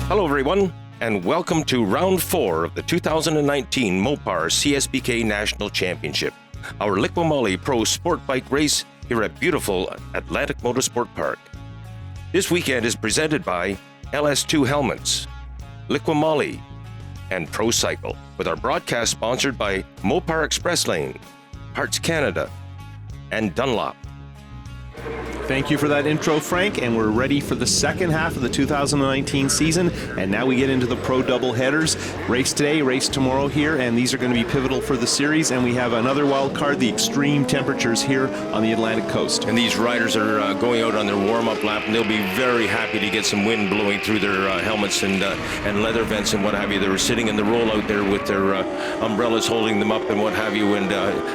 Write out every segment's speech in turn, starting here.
Hello everyone, and welcome to round 4 of the 2019 Mopar CSBK National Championship, our Liqui Moly Pro Sport Bike race here at beautiful Atlantic Motorsport Park. This weekend is presented by LS2 Helmets, Liqui Moly, and Pro Cycle, with our broadcast sponsored by Mopar Express Lane, Parts Canada, and Dunlop. Thank you for that intro, Frank, and we're ready for the second half of the 2019 season, and now we get into the pro double headers. Race today, race tomorrow here, and these are going to be pivotal for the series, and we have another wild card, the extreme temperatures here on the Atlantic coast. And these riders are going out on their warm-up lap, and they'll be very happy to get some wind blowing through their helmets and leather vents and what have you. They were sitting in the rollout there with their umbrellas holding them up and what have you, and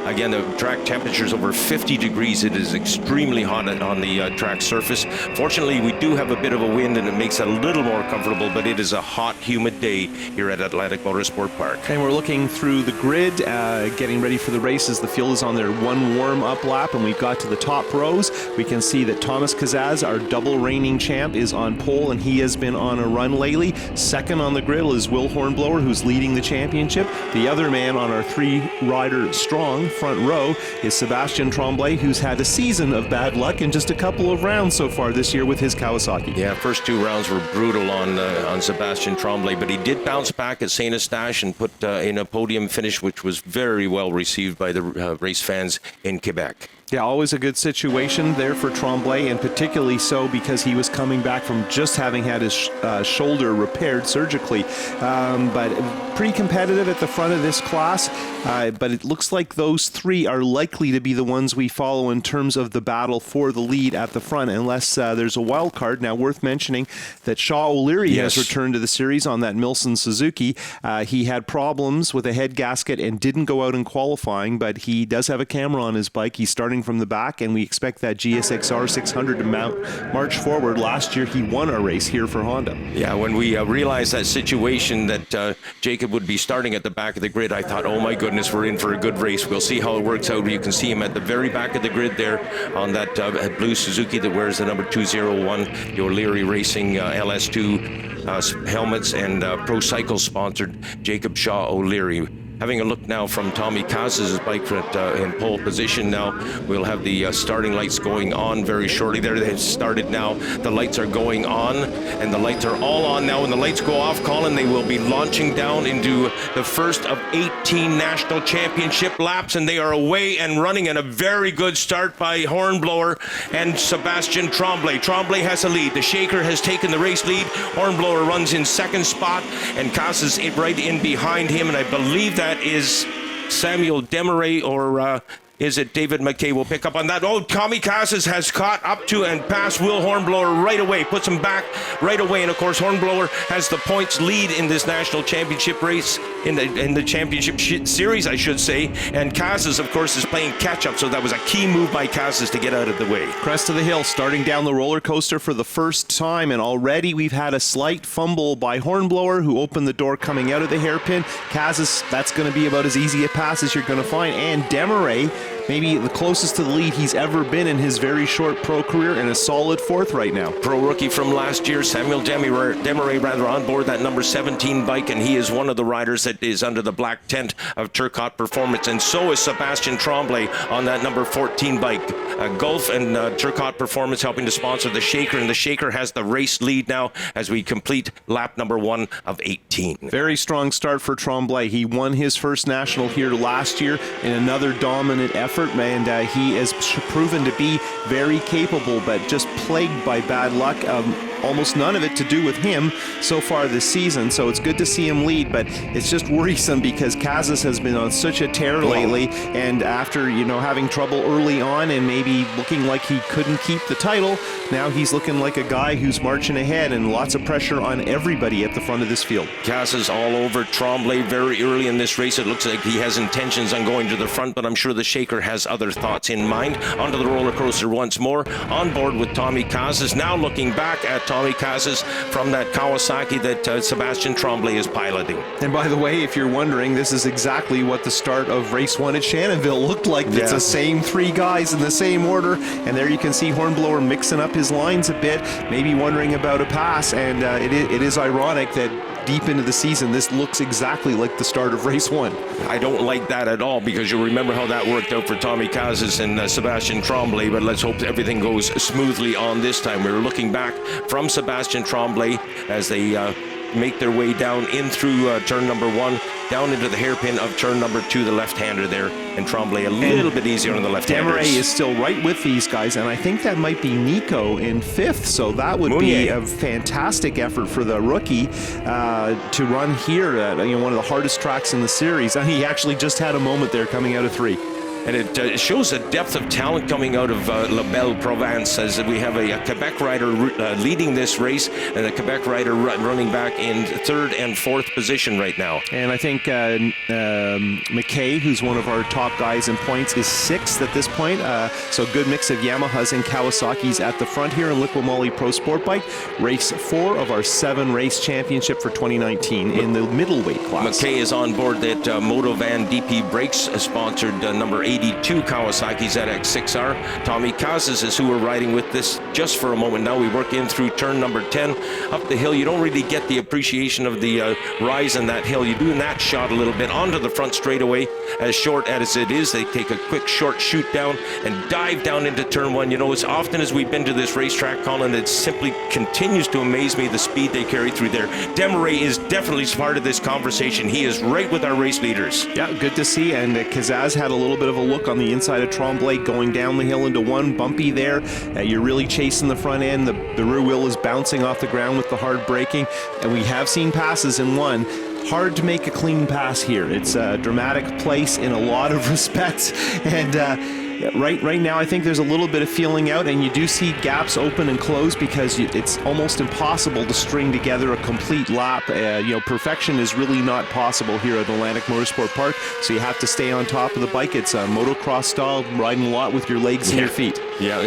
again, the track temperature is over 50 degrees. It is extremely hot on the track surface. Fortunately, we do have a bit of a wind and it makes it a little more comfortable, but it is a hot, humid day here at Atlantic Motorsport Park. And we're looking through the grid, getting ready for the races. The field is on their one warm-up lap, and we've got to the top rows. We can see that Thomas Kazaz, our double reigning champ, is on pole, and he has been on a run lately. Second on the grill is Will Hornblower, who's leading the championship. The other man on our three-rider strong front row is Sebastian Tremblay, who's had a season of bad luck in just a couple of rounds so far this year with his Kawasaki. Yeah, first 2 rounds were brutal on Sebastian Tremblay, but he did bounce back at St-Eustache and put in a podium finish, which was very well received by the race fans in Quebec. Yeah, always a good situation there for Tremblay, and particularly so because he was coming back from just having had his shoulder repaired surgically. But pretty competitive at the front of this class, but it looks like those 3 are likely to be the ones we follow in terms of the battle for the lead at the front, unless there's a wild card. Now, worth mentioning that Shaw O'Leary has returned to the series on that Milson Suzuki. He had problems with a head gasket and didn't go out in qualifying, but he does have a camera on his bike. He's starting from the back, and we expect that GSXR 600 to march forward. Last year, he won a race here for Honda. Yeah, when we realized that situation that Jacob would be starting at the back of the grid, I thought, oh my goodness, we're in for a good race. We'll see how it works out. You can see him at the very back of the grid there on that blue Suzuki that wears the number 201, the O'Leary Racing LS2 helmets, and Pro Cycle sponsored Jacob Shaw O'Leary. Having a look now from Tommy Kaz's bike in pole position now. We'll have the starting lights going on very shortly. There they have started now. The lights are going on, and the lights are all on now. When the lights go off, Colin, they will be launching down into the first of 18 national championship laps, and they are away and running, and a very good start by Hornblower and Sebastian Tremblay. Tremblay has a lead. The Shaker has taken the race lead. Hornblower runs in second spot, and Kaz is right in behind him, and I believe that is Samuel Demaray, or is it David McKay? We'll pick up on that. Oh, Tommy Casas has caught up to and past Will Hornblower right away, puts him back right away, and of course Hornblower has the points lead in this national championship race, in the championship series, I should say, and Casas, of course, is playing catch-up, so that was a key move by Casas to get out of the way. Crest of the hill, starting down the roller coaster for the first time, and already we've had a slight fumble by Hornblower, who opened the door coming out of the hairpin. Casas, that's going to be about as easy a pass as you're going to find, and Demaray, maybe the closest to the lead he's ever been in his very short pro career, and a solid 4th right now. Pro rookie from last year, Samuel Demaray on board that number 17 bike, and he is one of the riders that is under the black tent of Turcotte Performance, and so is Sebastian Tremblay on that number 14 bike. Gulf and Turcotte Performance helping to sponsor the Shaker, and the Shaker has the race lead now as we complete lap number 1 of 18. Very strong start for Tremblay. He won his first national here last year in another dominant effort, and he has proven to be very capable, but just plagued by bad luck. Almost none of it to do with him so far this season, so it's good to see him lead, but it's just worrisome because Kazas has been on such a tear lately, and after, having trouble early on and maybe looking like he couldn't keep the title, now he's looking like a guy who's marching ahead, and lots of pressure on everybody at the front of this field. Kazas all over Tremblay very early in this race. It looks like he has intentions on going to the front, but I'm sure the Shaker has other thoughts in mind. Onto the roller coaster once more, on board with Tommy Kazas, now looking back at Tommy Kazas from that Kawasaki that Sebastian Tremblay is piloting. And by the way, if you're wondering, this is exactly what the start of race 1 at Shannonville looked like. Yeah. It's the same 3 guys in the same order, and there you can see Hornblower mixing up his lines a bit, maybe wondering about a pass, and it is ironic that deep into the season, this looks exactly like the start of race 1. I don't like that at all, because you'll remember how that worked out for Tommy Kazas and Sebastian Tremblay, but let's hope everything goes smoothly on this time. We're looking back from Sebastian Tremblay as they make their way down in through turn number 1, down into the hairpin of turn number 2, the left-hander there, and Tremblay a little bit easier on the left-handers. Demaray is still right with these guys, and I think that might be Nico in 5th, so that would be a fantastic effort for the rookie to run here at one of the hardest tracks in the series. And he actually just had a moment there coming out of 3. And it shows a depth of talent coming out of La Belle Province, as we have a Quebec rider leading this race, and a Quebec rider running back in 3rd and 4th position right now. And I think McKay, who's one of our top guys in points, is 6th at this point. So good mix of Yamahas and Kawasaki's at the front here in Liqui Moly Pro Sport Bike. Race 4 of our 7 race championship for 2019 in the middleweight class. McKay is on board that Motovan DP Brakes sponsored number 82 Kawasaki ZX6R. Tommy Kazas is who we're riding with this just for a moment now. We work in through turn number 10. Up the hill, you don't really get the appreciation of the rise in that hill. You do in that shot a little bit onto the front straightaway. As short as it is, they take a quick short shoot down and dive down into turn 1. You know, as often as we've been to this racetrack, Colin, it simply continues to amaze me the speed they carry through there. Demaray is definitely part of this conversation. He is right with our race leaders. Yeah, good to see. And Kazaz had a little bit of a look on the inside of Tremblay going down the hill into 1, bumpy there. You're really chasing the front end. The rear wheel is bouncing off the ground with the hard braking, and we have seen passes in 1. Hard to make a clean pass here. It's a dramatic place in a lot of respects, and right now I think there's a little bit of feeling out, and you do see gaps open and close because it's almost impossible to string together a complete lap. Perfection is really not possible here at Atlantic Motorsport Park, so you have to stay on top of the bike. It's a motocross style, riding a lot with your legs and your feet. Yeah,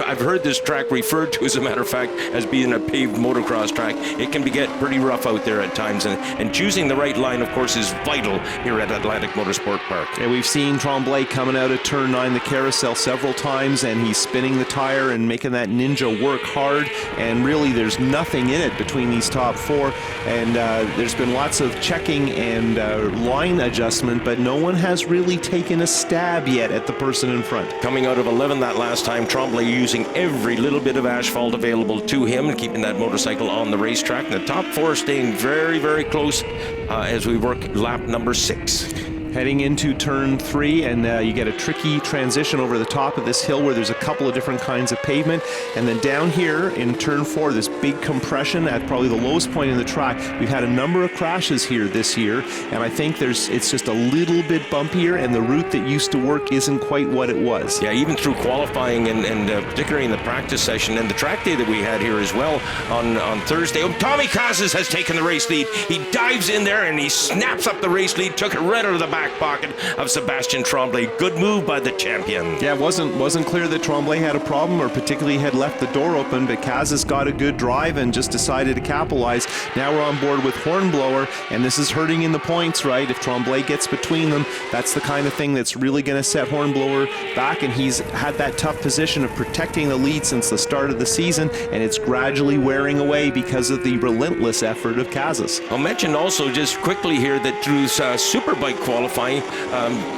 I've heard this track referred to, as a matter of fact, as being a paved motocross track. It can get pretty rough out there at times, and choosing the right line, of course, is vital here at Atlantic Motorsport Park. And we've seen Tremblay coming out of turn 9, the carousel, several times, and he's spinning the tire and making that Ninja work hard, and really there's nothing in it between these top 4, and there's been lots of checking and line adjustment, but no one has really taken a stab yet at the person in front. Coming out of 11 that last time, Tremblay using every little bit of asphalt available to him and keeping that motorcycle on the racetrack. And the top 4 staying very, very close as we work lap number 6. Heading into turn 3, and you get a tricky transition over the top of this hill where there's a couple of different kinds of pavement, and then down here in turn 4, this big compression at probably the lowest point in the track. We've had a number of crashes here this year, and I think it's just a little bit bumpier, and the route that used to work isn't quite what it was. Yeah, even through qualifying and particularly in the practice session and the track day that we had here as well on Thursday. Tommy Kazas has taken the race lead. He dives in there and he snaps up the race lead, took it right out of the back pocket of Sebastian Tremblay. Good move by the champion. Yeah, it wasn't clear that Tremblay had a problem or particularly had left the door open, but Kazas got a good drive and just decided to capitalize. Now we're on board with Hornblower, and this is hurting in the points, right? If Tremblay gets between them, that's the kind of thing that's really going to set Hornblower back, and he's had that tough position of protecting the lead since the start of the season, and it's gradually wearing away because of the relentless effort of Kazas. I'll mention also just quickly here that through Superbike qualifying,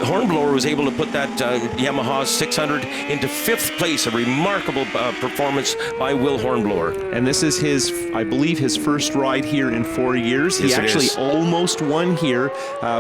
Hornblower was able to put that Yamaha 600 into 5th place, a remarkable performance by Will Hornblower. And this is I believe his first ride here in 4 years. He actually almost won here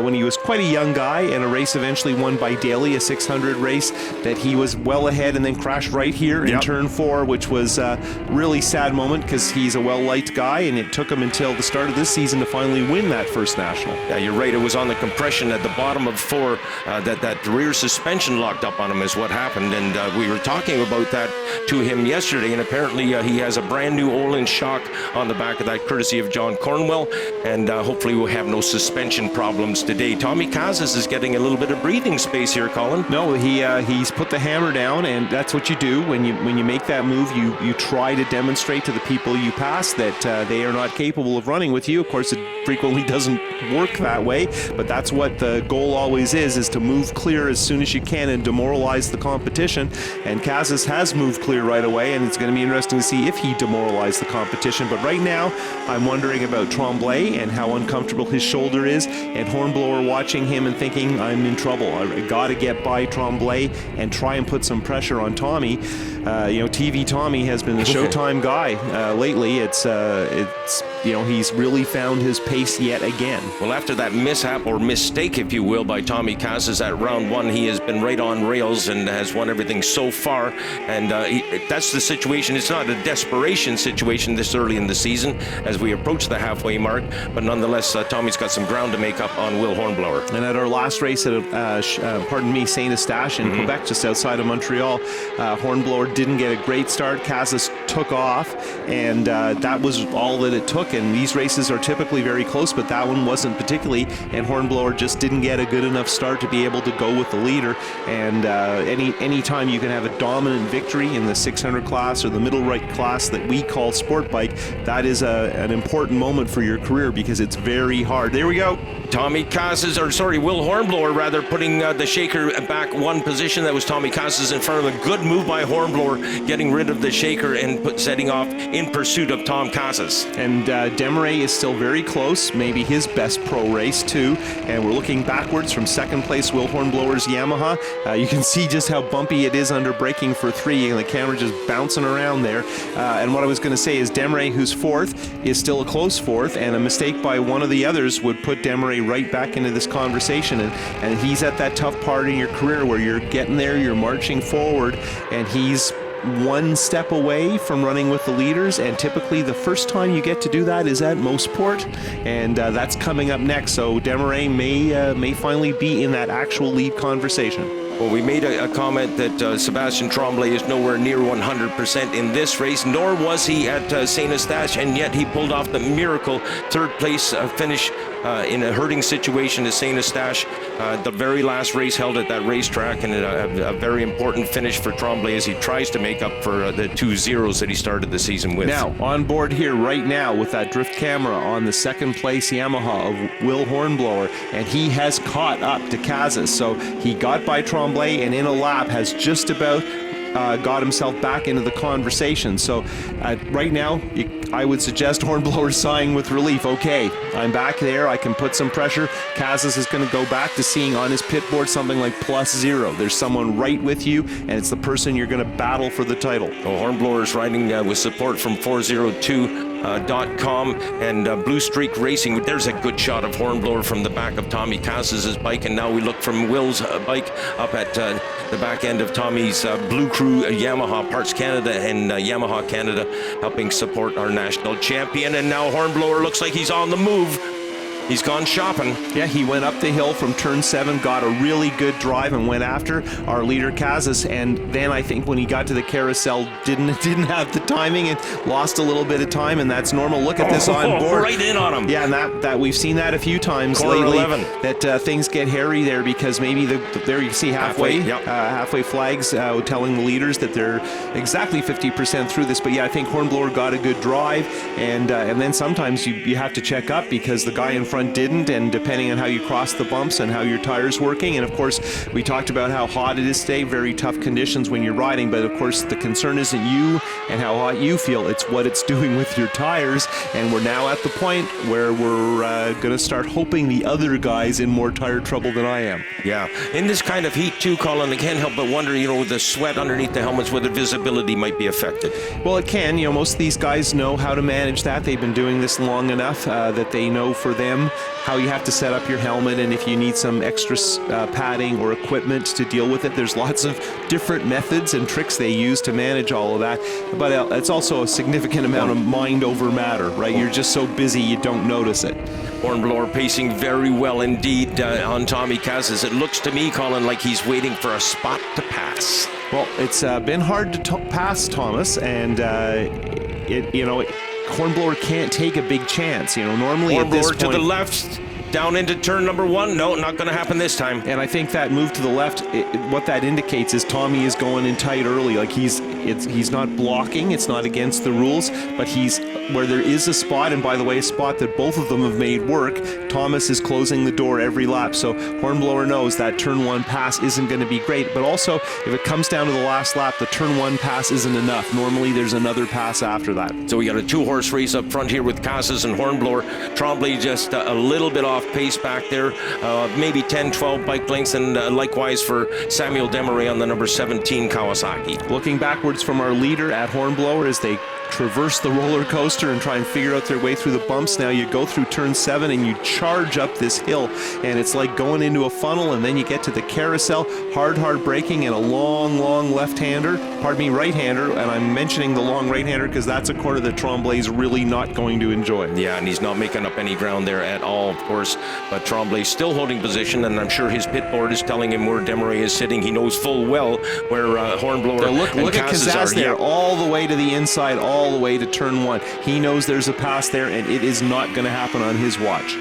when he was quite a young guy, in a race eventually won by Daly, a 600 race that he was well ahead and then crashed right here in turn 4, which was a really sad moment because he's a well-liked guy, and it took him until the start of this season to finally win that first national. Yeah, you're right. It was on the compression at the bottom of 4, that rear suspension locked up on him is what happened. And we were talking about that to him yesterday, and apparently he has a brand new Olin shock on the back of that, courtesy of John Cornwell, and hopefully we'll have no suspension problems today. Tommy Kazas is getting a little bit of breathing space here, Colin. No, he's put the hammer down, and that's what you do when you make that move. You try to demonstrate to the people you pass that they are not capable of running with you. Of course, it frequently doesn't work that way, but that's what the goal always is to move clear as soon as you can and demoralize the competition. And Kazas has moved clear right away, and it's going to be interesting to see if he demoralized the competition. But right now, I'm wondering about Tremblay and how uncomfortable his shoulder is, and Hornblower watching him and thinking, I'm in trouble. I got to get by Tremblay and try and put some pressure on Tommy. TV Tommy has been the Showtime guy lately. It's he's really found his pace yet again. Well, after that mishap or mistake, if you will, by Tommy Kazas at round 1, he has been right on rails and has won everything so far. And that's the situation. It's not a desperation situation this early in the season as we approach the halfway mark, but nonetheless, Tommy's got some ground to make up on Will Hornblower. And at our last race at St-Eustache in Quebec, just outside of Montreal, Hornblower didn't get a great start. Kazas took off, and that was all that it took. And these races are typically very close, but that one wasn't particularly, and Hornblower just didn't get a good enough start to be able to go with the leader. And any time you can have a dominant victory in the 600 class or the middle right class that we call sport bike, that is an important moment for your career because it's very hard. There we go. Will Hornblower putting the shaker back one position. That was Tommy Kazas in front of him. A good move by Hornblower, getting rid of the shaker and setting off in pursuit of Tom Kazas. And Desmarais is still very close, maybe his best pro race too. And we're looking backwards from second place Will Hornblower's Yamaha. You can see just how bumpy it is under braking for 3, and the camera just bouncing around there. And what I was going to say is Desmarais, who's 4th, is still a close 4th, and a mistake by one of the others would put Desmarais right back into this conversation. And he's at that tough part in your career where you're getting there, you're marching forward, and he's one step away from running with the leaders, and typically the first time you get to do that is at Motorsport, and that's coming up next. So Desmarais may finally be in that actual lead conversation. Well, we made a comment that Sebastian Tremblay is nowhere near 100% in this race, nor was he at St-Eustache, and yet he pulled off the miracle 3rd place finish in a hurting situation at St-Eustache. The very last race held at that racetrack, and a very important finish for Tremblay as he tries to make up for the 2 zeros that he started the season with. Now, on board here right now with that drift camera on the 2nd place Yamaha of Will Hornblower, and he has caught up to Kazas. So he got by Tremblay and in a lap has just about got himself back into the conversation. So right now, I would suggest Hornblower sighing with relief. Okay, I'm back there. I can put some pressure. Kazas is going to go back to seeing on his pit board something like +0. There's someone right with you, and it's the person you're going to battle for the title. Well, Hornblower is riding with support from 402.com and Blue Streak Racing. There's a good shot of Hornblower from the back of Tommy Kazas' bike, and now we look from Will's bike up at the back end of Tommy's Blue Crew Yamaha Parts Canada and Yamaha Canada helping support our national champion. And now Hornblower looks like he's on the move. He's gone shopping. Yeah, he went up the hill from turn 7, got a really good drive, and went after our leader Kazas. And then I think when he got to the carousel, didn't have the timing and lost a little bit of time, and that's normal. Look at this on board. Right in on him. Yeah, and that we've seen that a few times Corner lately. 11. That things get hairy there because maybe there you see halfway flags telling the leaders that they're exactly 50% through this. But yeah, I think Hornblower got a good drive, and then sometimes you have to check up because the guy in front didn't, and depending on how you cross the bumps and how your tire's working. And of course, we talked about how hot it is today, very tough conditions when you're riding, but of course the concern isn't you and how hot you feel, it's what it's doing with your tires. And we're now at the point where we're going to start hoping the other guy's in more tire trouble than I am. Yeah, in this kind of heat too, Colin, I can't help but wonder, with the sweat underneath the helmets, whether visibility might be affected. Well, it can. Most of these guys know how to manage that. They've been doing this long enough that they know for them one, how you have to set up your helmet, and if you need some extra padding or equipment to deal with it. There's lots of different methods and tricks they use to manage all of that, but it's also a significant amount of mind over matter, right? You're just so busy you don't notice it. Hornblower pacing very well indeed on Tommy Kazas. It looks to me, Colin, like he's waiting for a spot to pass. Well, it's been hard to pass Thomas, and Hornblower can't take a big chance. Normally at this point, to the left, down into turn number 1. No, not going to happen this time. And I think that move to the left, what that indicates is Tommy is going in tight early. Like he's not blocking. It's not against the rules, but he's where there is a spot, and by the way, a spot that both of them have made work. Thomas is closing the door every lap, so Hornblower knows that turn 1 pass isn't going to be great. But also, if it comes down to the last lap, the turn 1 pass isn't enough. Normally, there's another pass after that. So we got a 2-horse race up front here with Casas and Hornblower. Tremblay just a little bit off pace back there, maybe 10-12 bike lengths, and likewise for Samuel Desmarais on the number 17 Kawasaki. Looking backwards from our leader at Hornblower as they traverse the roller coaster and try and figure out their way through the bumps. Now you go through turn 7 and you charge up this hill, and it's like going into a funnel, and then you get to the carousel, hard braking, and a long right-hander, and I'm mentioning the long right-hander because that's a corner that Tremblay's really not going to enjoy. Yeah, and he's not making up any ground there at all, of course, but Tremblay's still holding position, and I'm sure his pit board is telling him where Desmarais is sitting. He knows full well where Hornblower look at Kazas there, all the way to the inside, all the way to turn 1. He knows there's a pass there, and it is not going to happen on his watch.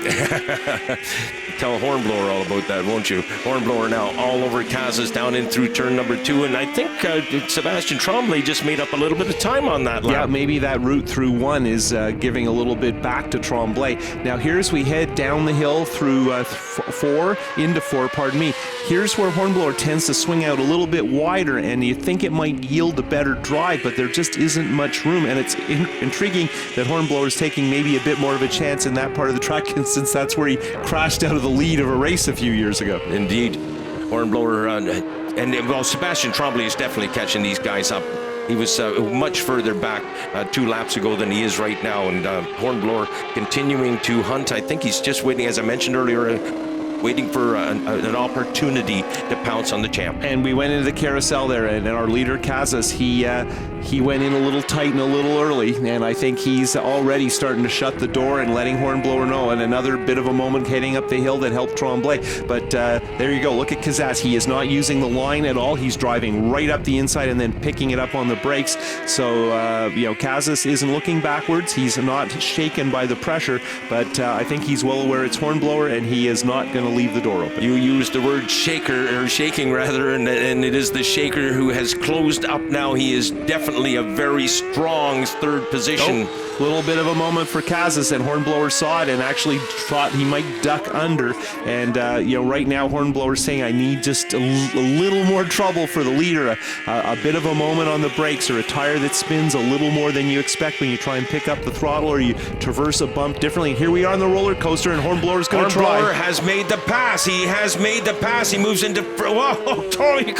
Tell Hornblower all about that, won't you? Hornblower now all over Kazas down in through turn number 2, and I think Sebastian Tremblay just made up a little bit of time on that lap. Yeah, maybe that route through 1 is giving a little bit back to Tremblay. Now here's we head down the hill through into 4, pardon me. Here's where Hornblower tends to swing out a little bit wider, and you think it might yield a better drive, but there just isn't much room, and it's intriguing that Hornblower is taking maybe a bit more of a chance in that part of the track, since that's where he crashed out of the lead of a race a few years ago. Indeed. Hornblower, well, Sebastian Tremblay is definitely catching these guys up. He was much further back 2 laps ago than he is right now, and Hornblower continuing to hunt. I think he's just waiting, as I mentioned earlier, waiting for an opportunity to pounce on the champ. And we went into the carousel there, and our leader Kazas, he went in a little tight and a little early, and I think he's already starting to shut the door and letting Hornblower know, and another bit of a moment heading up the hill that helped Tremblay. But there you go, look at Kazas. He is not using the line at all. He's driving right up the inside and then picking it up on the brakes. So Kazas isn't looking backwards. He's not shaken by the pressure, but I think he's well aware it's Hornblower, and he is not going to leave the door open. You used the word shaking rather, and it is the shaker who has closed up now. He is definitely a very strong third position. Little bit of a moment for Kazas, and Hornblower saw it and actually thought he might duck under. And right now Hornblower's saying, I need just a little more trouble for the leader, a bit of a moment on the brakes, or a tire that spins a little more than you expect when you try and pick up the throttle or you traverse a bump differently. And here we are on the roller coaster, and Hornblower's going to try. Hornblower has made the pass. He has made the pass. He moves into... Whoa, Tommy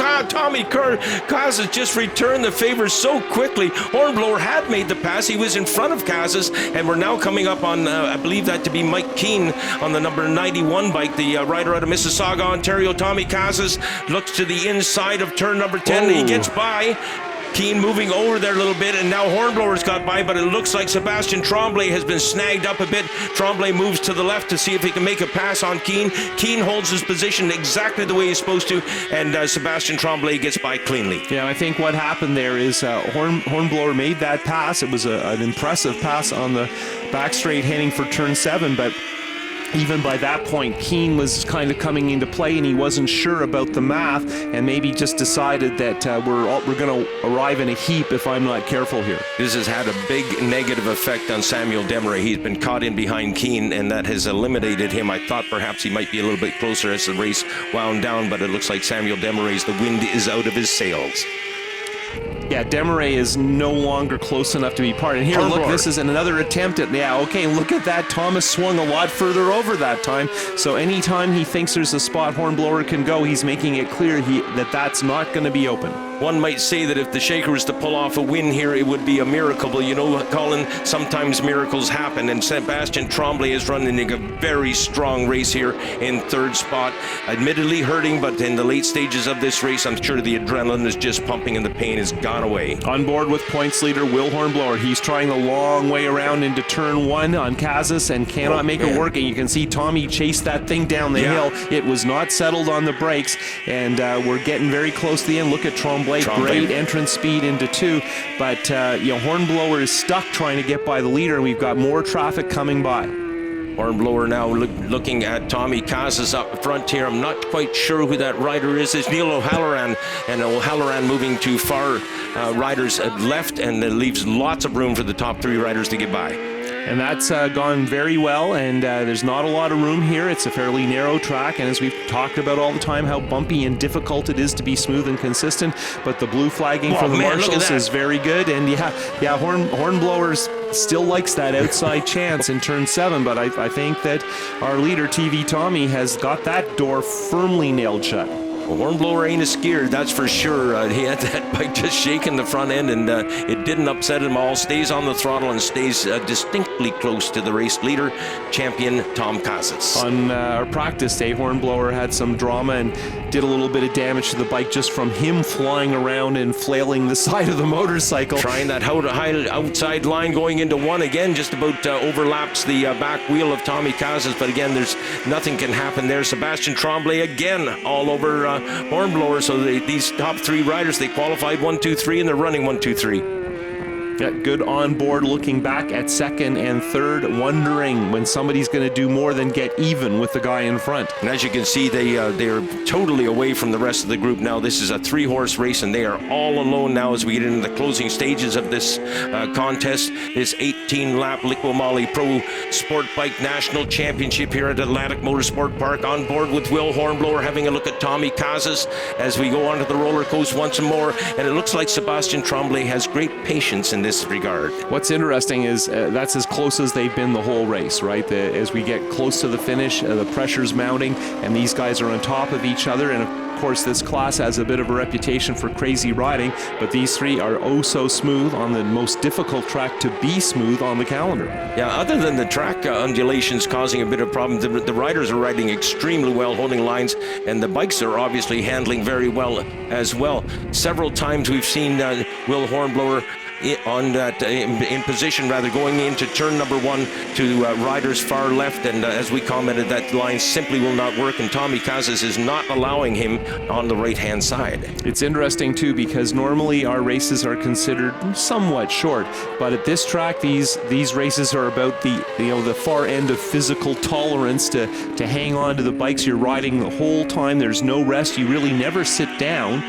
Kazas just returned the favor so quickly. Hornblower had made the pass. He was in front of Kazas, and we're now coming up on, I believe that to be Mike Keane on the number 91 bike, the rider out of Mississauga, Ontario. Tommy Kazas looks to the inside of turn number 10. He gets by. Keane moving over there a little bit, and now Hornblower's got by, but it looks like Sebastian Tremblay has been snagged up a bit. Tremblay moves to the left to see if he can make a pass on Keane. Keane holds his position exactly the way he's supposed to, and Sebastian Tremblay gets by cleanly. Yeah, I think what happened there is Hornblower made that pass. It was an impressive pass on the back straight heading for turn 7, but even by that point, Keane was kind of coming into play, and he wasn't sure about the math, and maybe just decided that we're going to arrive in a heap if I'm not careful here. This has had a big negative effect on Samuel Desmarais. He's been caught in behind Keane, and that has eliminated him. I thought perhaps he might be a little bit closer as the race wound down, but it looks like Samuel Desmarais, the wind is out of his sails. Yeah, Desmarais is no longer close enough to be part. And here, look, this is another attempt at, look at that. Thomas swung a lot further over that time. So anytime he thinks there's a spot Hornblower can go, he's making it clear that that's not going to be open. one might say that if the Shaker was to pull off a win here, it would be a miracle. But you know, Colin, sometimes miracles happen, and Sebastien Tremblay is running a very strong race here in third spot. Admittedly hurting, but in the late stages of this race, I'm sure the adrenaline is just pumping and the pain has gone away. On board with points leader Will Hornblower. He's trying the long way around into turn 1 on Casas and cannot make it work. And you can see Tommy chase that thing down the hill. It was not settled on the brakes, and we're getting very close to the end. Look at Tremblay, great entrance speed into 2, but you know, Hornblower is stuck trying to get by the leader, and we've got more traffic coming by. Hornblower now looking at Tommy Casas up front here. I'm not quite sure who that rider is. It's Neil O'Halloran, and O'Halloran moving too far. Riders left, and it leaves lots of room for the top 3 riders to get by. And that's gone very well, and there's not a lot of room here. It's a fairly narrow track, and as we've talked about all the time, how bumpy and difficult it is to be smooth and consistent, but the blue flagging from the marshals is very good, and Hornblower still likes that outside chance in turn 7, but I think that our leader, TV Tommy, has got that door firmly nailed shut. Well, Hornblower ain't scared, that's for sure. He had that bike just shaking the front end, and it didn't upset him all. Stays on the throttle and stays distinctly close to the race leader, champion Tom Casas. On our practice day, Hornblower had some drama and did a little bit of damage to the bike just from him flying around and flailing the side of the motorcycle. Trying that high outside line going into 1 again, just about overlaps the back wheel of Tommy Casas, but again, there's nothing can happen there. Sebastien Tremblay again all over Hornblower, so these top 3 riders, they qualified 1, 2, 3, and they're running 1, 2, 3. Yeah, good on board, looking back at 2nd and 3rd, wondering when somebody's going to do more than get even with the guy in front. And as you can see, they're totally away from the rest of the group now. This is a 3-horse race, and they are all alone now as we get into the closing stages of this contest. This 18-lap Liqui Moly Pro Sport Bike National Championship here at Atlantic Motorsport Park. On board with Will Hornblower, having a look at Tommy Casas as we go onto the roller coaster once more. And it looks like Sebastien Tremblay has great patience in this regard. What's interesting is that's as close as they've been the whole race, right? As we get close to the finish, the pressure's mounting, and these guys are on top of each other. And of course, this class has a bit of a reputation for crazy riding, but these 3 are oh so smooth on the most difficult track to be smooth on the calendar. Yeah, other than the track undulations causing a bit of problem, the riders are riding extremely well, holding lines, and the bikes are obviously handling very well as well. Several times we've seen Will Hornblower on that in position, rather, going into turn number 1 to riders far left, and as we commented, that line simply will not work, and Tommy Casas is not allowing him on the right hand side. It's interesting too, because normally our races are considered somewhat short, but at this track these races are about the far end of physical tolerance to hang on to the bikes. You're riding the whole time, there's no rest, you really never sit down,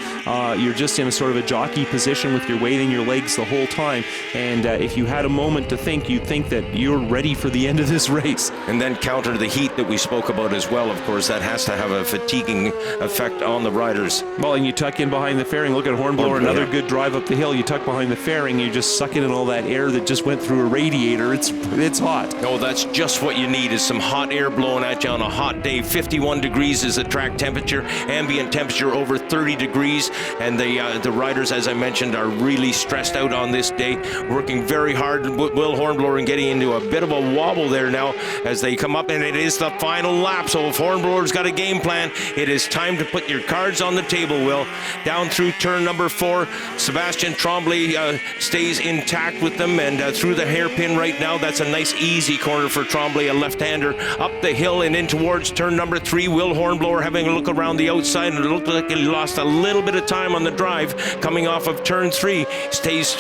you're just in a sort of a jockey position with your weight in your legs the whole time, and if you had a moment to think, you'd think that you're ready for the end of this race. And then counter the heat that we spoke about as well. Of course, that has to have a fatiguing effect on the riders. Well, and you tuck in behind the fairing. Look at Hornblower, another good drive up the hill. You tuck behind the fairing, you're just sucking in all that air that just went through a radiator. It's hot. No, that's just what you need, is some hot air blowing at you on a hot day. 51 degrees is the track temperature, ambient temperature over 30 degrees, and the riders, as I mentioned, are really stressed out on this day, working very hard. Will Hornblower and getting into a bit of a wobble there now as they come up, and it is the final lap. So if Hornblower's got a game plan, it is time to put your cards on the table, Will. Down through turn number 4, Sebastien Tremblay stays intact with them, and through the hairpin right now, that's a nice easy corner for Tremblay, a left-hander. Up the hill and in towards turn number 3, Will Hornblower having a look around the outside, and it looked like he lost a little bit of time on the drive coming off of turn 3. Stays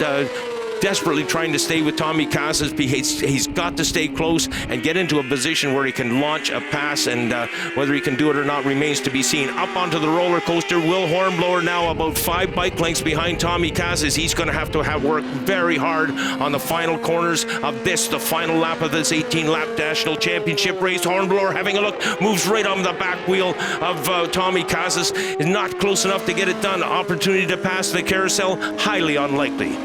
desperately trying to stay with Tommy Casas. He's got to stay close and get into a position where he can launch a pass, and whether he can do it or not remains to be seen. Up onto the roller coaster, Will Hornblower now about 5 bike lengths behind Tommy Casas. He's going to have work very hard on the final corners of this, the final lap of this 18-lap National Championship race. Hornblower having a look, moves right on the back wheel of Tommy Casas. Is not close enough to get it done. Opportunity to pass the carousel, highly unlikely.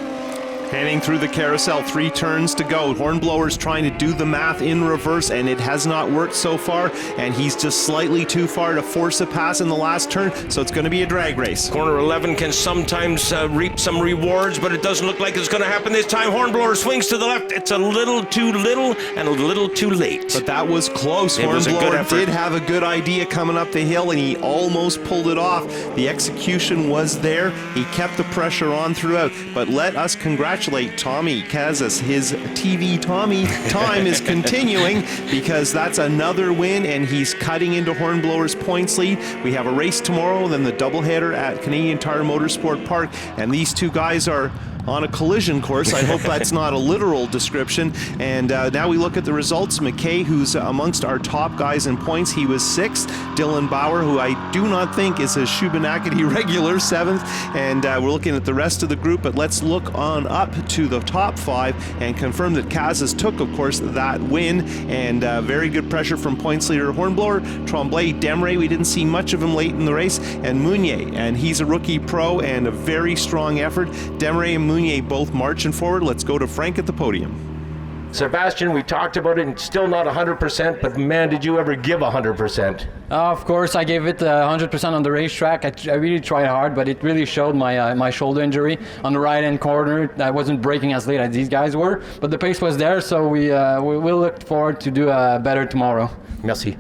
Heading through the carousel, 3 turns to go. Hornblower's trying to do the math in reverse, and it has not worked so far, and he's just slightly too far to force a pass in the last turn, so it's going to be a drag race. Corner 11 can sometimes reap some rewards, but it doesn't look like it's going to happen this time. Hornblower swings to the left. It's a little too little and a little too late. But that was close. Hornblower did have a good idea coming up the hill, and he almost pulled it off. The execution was there. He kept the pressure on throughout, but let us congratulate Tommy Kazas. His TV Tommy time is continuing because that's another win, and he's cutting into Hornblower's points lead. We have a race tomorrow, then the doubleheader at Canadian Tire Motorsport Park, and these two guys are on a collision course. I hope that's not a literal description. And now we look at the results. McKay, who's amongst our top guys in points, he was 6th. Dylan Bauer, who I do not think is a Shubenacadie regular, 7th. And we're looking at the rest of the group, but let's look on up to the top 5 and confirm that Kazas took, of course, that win. And very good pressure from points leader Hornblower. Tremblay, Demray, we didn't see much of him late in the race. And Mounier, and he's a rookie pro and a very strong effort. Demray and Mounier both marching forward. Let's go to Frank at the podium. Sebastian, we talked about it, and still not 100%, but man, did you ever give 100%? Of course, I gave it 100% on the racetrack. I really tried hard, but it really showed my shoulder injury on the right-hand corner. I wasn't braking as late as these guys were, but the pace was there, so we'll look forward to do better tomorrow. Merci.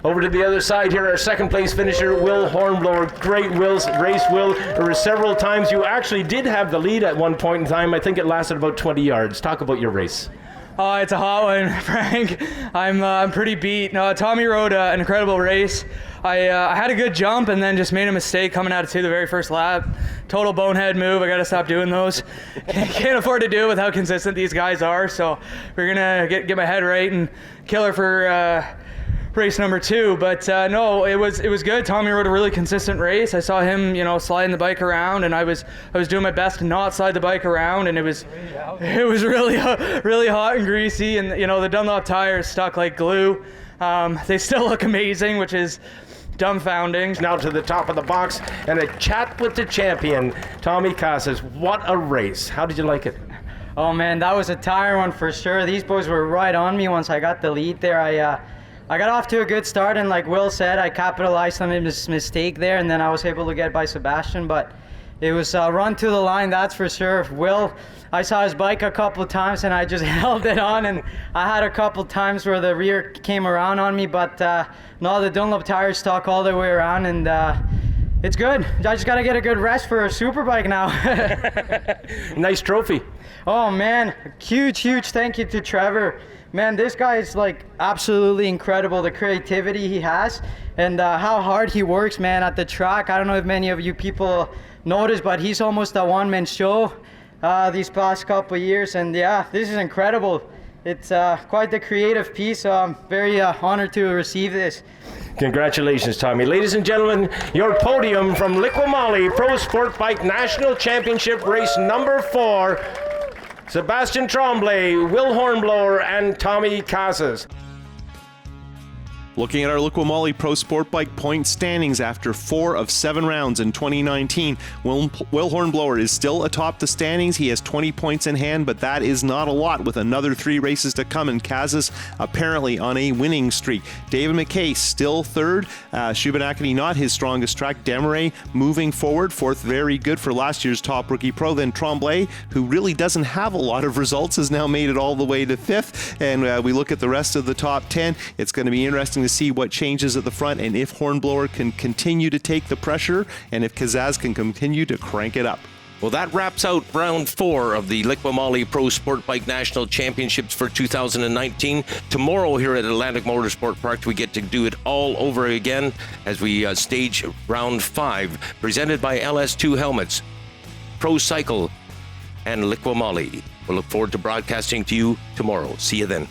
Over to the other side here, our second place finisher, Will Hornblower. Great race, Will. There were several times you actually did have the lead at one point in time. I think it lasted about 20 yards. Talk about your race. Oh, it's a hot one, Frank. I'm pretty beat. No, Tommy rode an incredible race. I had a good jump and then just made a mistake coming out of the very first lap. Total bonehead move. I got to stop doing those. Can't afford to do it with how consistent these guys are. So we're gonna get my head right and kill her for race number 2. But no, it was good. Tommy rode a really consistent race. I saw him, sliding the bike around, and I was doing my best to not slide the bike around, and it was really hot and greasy, and the Dunlop tires stuck like glue. They still look amazing, which is dumbfounding. Now to the top of the box and a chat with the champion, Tommy Kazas. What a race. How did you like it? Oh man, that was a tire one for sure. These boys were right on me once I got the lead there. I got off to a good start, and like Will said, I capitalized on his mistake there, and then I was able to get by Sebastian, but it was a run to the line, that's for sure. Will, I saw his bike a couple of times, and I just held it on, and I had a couple times where the rear came around on me, but no, the Dunlop tires stuck all the way around, and it's good. I just got to get a good rest for a Superbike now. Nice trophy. Oh man, huge thank you to Trevor. Man, this guy is like absolutely incredible, the creativity he has and how hard he works, man, at the track. I don't know if many of you people notice, but he's almost a one-man show these past couple of years, and yeah, this is incredible. It's quite the creative piece, so I'm very honored to receive this. Congratulations, Tommy. Ladies and gentlemen, your podium from Liqui Moly Pro Sport Bike National Championship race number 4. Sebastian Tremblay, Will Hornblower, and Tommy Kazas. Looking at our Liqui Moly Pro Sport Bike point standings after 4 of 7 rounds in 2019, Will Hornblower is still atop the standings. He has 20 points in hand, but that is not a lot with another 3 races to come, and Kazas apparently on a winning streak. David McKay still 3rd. Shubenacadie not his strongest track. Demray moving forward, 4th, very good for last year's top rookie pro. Then Tremblay, who really doesn't have a lot of results, has now made it all the way to 5th. And we look at the rest of the top 10. It's going to be interesting to see what changes at the front and if Hornblower can continue to take the pressure and if Kazas can continue to crank it up. Well, that wraps out round 4 of the Liqui Moly Pro Sport Bike National Championships for 2019. Tomorrow here at Atlantic Motorsport Park, we get to do it all over again as we stage round 5, presented by LS2 Helmets, Pro Cycle, and Liqui Moly. We'll look forward to broadcasting to you tomorrow. See you then.